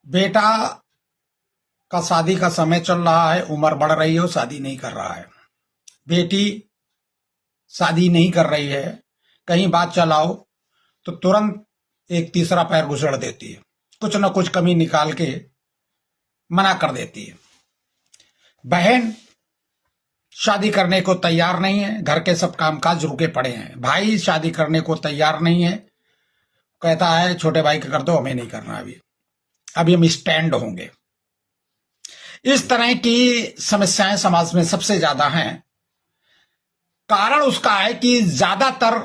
बेटा का शादी का समय चल रहा है, उम्र बढ़ रही है, शादी नहीं कर रहा है। बेटी शादी नहीं कर रही है, कहीं बात चलाओ तो तुरंत एक तीसरा पैर घुसेड़ देती है, कुछ न कुछ कमी निकाल के मना कर देती है। बहन शादी करने को तैयार नहीं है, घर के सब कामकाज रुके पड़े हैं। भाई शादी करने को तैयार नहीं है, कहता है छोटे भाई का कर दो, हमें नहीं करना। अभी हम स्टैंड होंगे। इस तरह की समस्याएं समाज में सबसे ज्यादा हैं। कारण उसका है कि ज्यादातर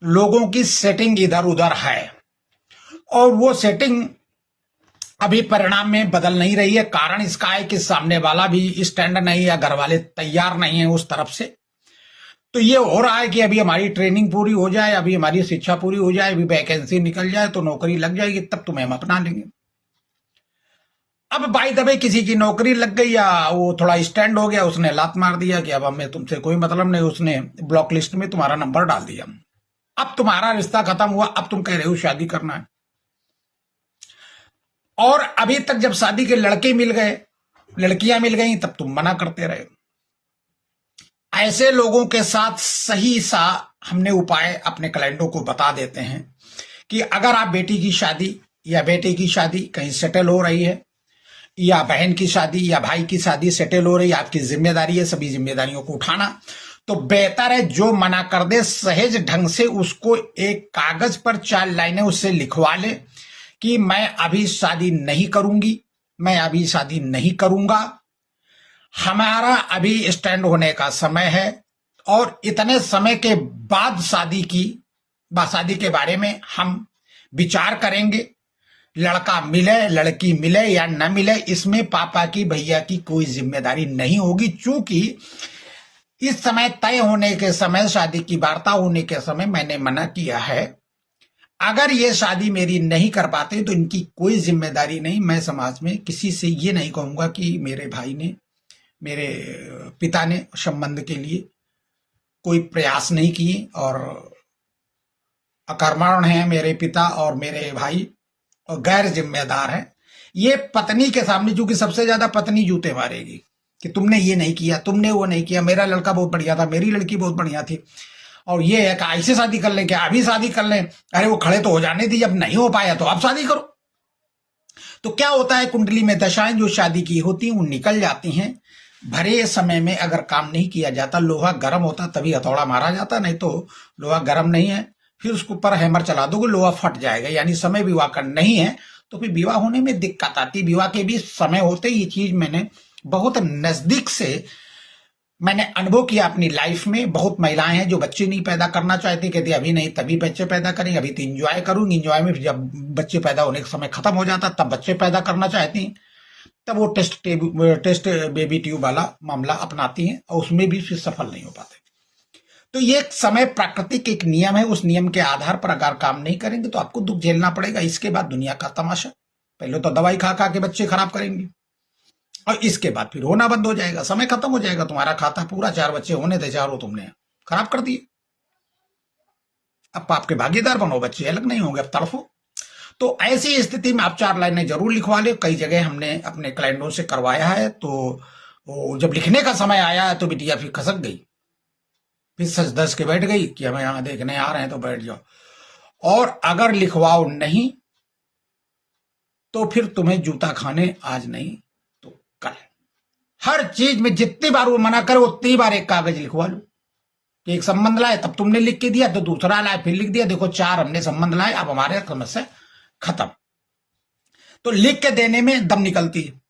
लोगों की सेटिंग इधर उधर है और वो सेटिंग अभी परिणाम में बदल नहीं रही है। कारण इसका है कि सामने वाला भी स्टैंड नहीं या घर वाले तैयार नहीं है उस तरफ से। तो ये हो रहा है कि अभी हमारी ट्रेनिंग पूरी हो जाए, अभी हमारी शिक्षा पूरी हो जाए, अभी वैकेंसी निकल जाए तो नौकरी लग जाएगी, तब तुम्हें हम अपना लेंगे। अब बाई दबे किसी की नौकरी लग गई या वो थोड़ा स्टैंड हो गया, उसने लात मार दिया कि अब हमें तुमसे कोई मतलब नहीं, उसने ब्लॉक लिस्ट में तुम्हारा नंबर डाल दिया। अब तुम्हारा रिश्ता खत्म हुआ, अब तुम कह रहे हो शादी करना है। और अभी तक जब शादी के लड़के मिल गए, लड़कियां मिल गई, तब तुम मना करते रहे। ऐसे लोगों के साथ सही सा हमने उपाय अपने क्लाइंटों को बता देते हैं कि अगर आप बेटी की शादी या बेटे की शादी कहीं सेटल हो रही है, या बहन की शादी या भाई की शादी सेटल हो रही है, आपकी जिम्मेदारी है सभी जिम्मेदारियों को उठाना, तो बेहतर है जो मना कर दे सहज ढंग से उसको एक कागज पर 4 लाइनें उससे लिखवा ले कि मैं अभी शादी नहीं करूंगी, मैं अभी शादी नहीं करूंगा, हमारा अभी स्टैंड होने का समय है और इतने समय के बाद शादी के बारे में हम विचार करेंगे। लड़का मिले लड़की मिले या न मिले, इसमें पापा की भैया की कोई जिम्मेदारी नहीं होगी, चूंकि इस समय तय होने के समय, शादी की वार्ता होने के समय मैंने मना किया है। अगर ये शादी मेरी नहीं कर पाते तो इनकी कोई जिम्मेदारी नहीं। मैं समाज में किसी से ये नहीं कहूंगा कि मेरे भाई ने, मेरे पिता ने संबंध के लिए कोई प्रयास नहीं किए और अकर्मण्य हैं मेरे पिता और मेरे भाई और गैर जिम्मेदार हैं। ये पत्नी के सामने, चूंकि सबसे ज्यादा पत्नी जूते मारेगी कि तुमने ये नहीं किया, तुमने वो नहीं किया, मेरा लड़का बहुत बढ़िया था, मेरी लड़की बहुत बढ़िया थी, और ये है कि ऐसे शादी कर लें क्या, अभी शादी कर लें, अरे वो खड़े तो हो जाने दी, जब नहीं हो पाया तो अब शादी करो। तो क्या होता है, कुंडली में दशाएं जो शादी की होती हैं वो निकल जाती हैं। भरे समय में अगर काम नहीं किया जाता, लोहा गर्म होता तभी हथौड़ा मारा जाता, नहीं तो लोहा गर्म नहीं है, फिर उसके ऊपर हैमर चला दोगे लोहा फट जाएगा। यानी समय विवाह का नहीं है तो फिर विवाह होने में दिक्कत आती। विवाह के भी समय होते ये चीज मैंने बहुत नजदीक से मैंने अनुभव किया अपनी लाइफ में। बहुत महिलाएं हैं जो बच्चे नहीं पैदा करना चाहती, कहती अभी नहीं तभी बच्चे पैदा करेंगे, अभी तो इंजॉय करूंगी, इंजॉय में जब बच्चे पैदा होने का समय खत्म हो जाता तब बच्चे पैदा करना चाहती हैं, तब वो टेस्ट बेबी ट्यूब वाला मामला अपनाती हैं और उसमें भी फिर सफल नहीं हो पाते। तो ये एक समय प्राकृतिक एक नियम है, उस नियम के आधार पर अगर काम नहीं करेंगे तो आपको दुख झेलना पड़ेगा। इसके बाद दुनिया का तमाशा, पहले तो दवाई खा खा के बच्चे खराब करेंगे और इसके बाद फिर होना बंद हो जाएगा, समय खत्म हो जाएगा, तुम्हारा खाता पूरा 4 बच्चे होने थे, चारों तुमने खराब कर दिए। अब आपके भागीदार बनो, बच्चे अलग नहीं होंगे, अब तड़फो। तो ऐसी स्थिति में आप 4 लाइनें जरूर लिखवा ले। कई जगह हमने अपने क्लाइंटों से करवाया है, तो वो जब लिखने का समय आया तो बिटिया फिर खसक गई, फिर सच धस के बैठ गई कि हमें यहां देखने आ रहे हैं तो बैठ जाओ। और अगर लिखवाओ नहीं तो फिर तुम्हें जूता खाने आज नहीं तो कल। हर चीज में जितनी बार वो मना करे उतनी बार एक कागज लिखवा लो कि एक संबंध लाए, तब तुमने लिख के दिया, तो दूसरा लाए फिर लिख दिया, देखो 4 हमने संबंध लाए, अब हमारे समस्या खत्म। तो लिख के देने में दम निकलती है,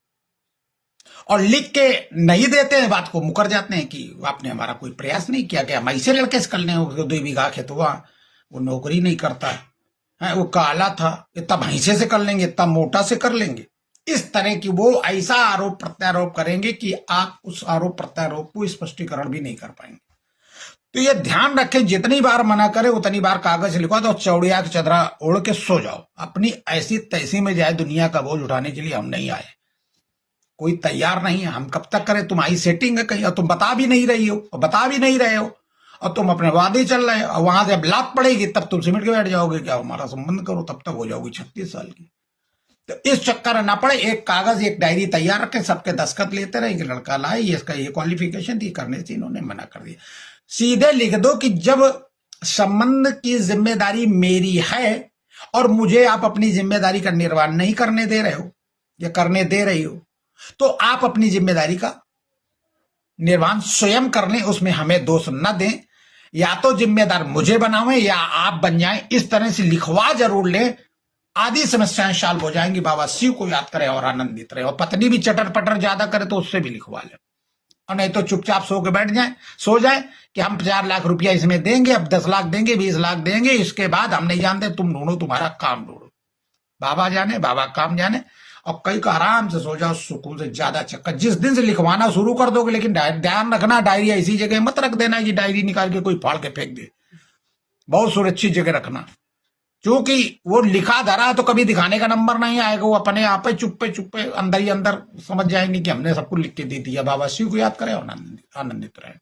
और लिख के नहीं देते हैं बात को मुकर जाते हैं कि आपने हमारा कोई प्रयास नहीं किया, कि हम ऐसे लड़के से कर लें, 2 बीघा खेत हुआ, वो नौकरी नहीं करता है, वो काला था, इतना भैंसे से कर लेंगे, इतना मोटा से कर लेंगे। इस तरह की वो ऐसा आरोप प्रत्यारोप करेंगे कि आप उस आरोप प्रत्यारोप को स्पष्टीकरण भी नहीं कर पाएंगे। तो ये ध्यान रखें, जितनी बार मना करे उतनी बार कागज लिखवा दो, चौड़िया की चदरा ओढ़ के सो जाओ। अपनी ऐसी तैसी में जाए, दुनिया का बोझ उठाने के लिए हम नहीं आए, कोई तैयार नहीं है, हम कब तक करें। तुम्हारी सेटिंग है कहीं और तुम बता भी नहीं रही हो, और बता भी नहीं रहे हो, और तुम अपने वादे चल रहे हो, और वहां जब लात पड़ेगी तब तुम सिमट के बैठ जाओगे, क्या हमारा संबंध करो, तब तक हो जाओगी 36 साल की। तो इस चक्कर में ना पड़े, एक कागज एक डायरी तैयार रखे, सबके दस्तखत लेते रहे कि लड़का लाए, ये इसका ये क्वालिफिकेशन थी, करने से इन्होंने मना कर दिया। सीधे लिख दो कि जब संबंध की जिम्मेदारी मेरी है और मुझे आप अपनी जिम्मेदारी का निर्वाह नहीं करने दे रहे हो या करने दे रही हो, तो आप अपनी जिम्मेदारी का निर्वहन स्वयं कर लें, उसमें हमें दोष न दें, या तो जिम्मेदार मुझे बनावें या आप बन जाएं, इस तरह से लिखवा जरूर लें। आदि समस्याएं सॉल्व हो जाएंगी। बाबा शिव को याद करें और आनंदित रहे। और पत्नी भी चटर पटर ज्यादा करे तो उससे भी लिखवा ले, और नहीं तो चुपचाप सो के बैठ जाए, सो जाए कि हम 4 लाख रुपया इसमें देंगे, अब 10 लाख देंगे, 20 लाख देंगे, इसके बाद हम नहीं जानते, तुम ढूंढो, तुम्हारा काम ढूंढो। बाबा जाने, बाबा काम जाने। और कई को आराम से सो जाओ सुकून से। ज्यादा चक्कर जिस दिन से लिखवाना शुरू कर दोगे, लेकिन ध्यान रखना डायरी ऐसी जगह मत रख देना कि डायरी निकाल के कोई फाड़ के फेंक दे। बहुत सुरक्षित जगह रखना, क्योंकि वो लिखा धरा है तो कभी दिखाने का नंबर नहीं आएगा। वो अपने आप ही चुप्पे अंदर ही अंदर समझ जाएंगे कि हमने सब कुछ लिख के दे दिया। बाबा शिव को याद करें और आनंदित रहे।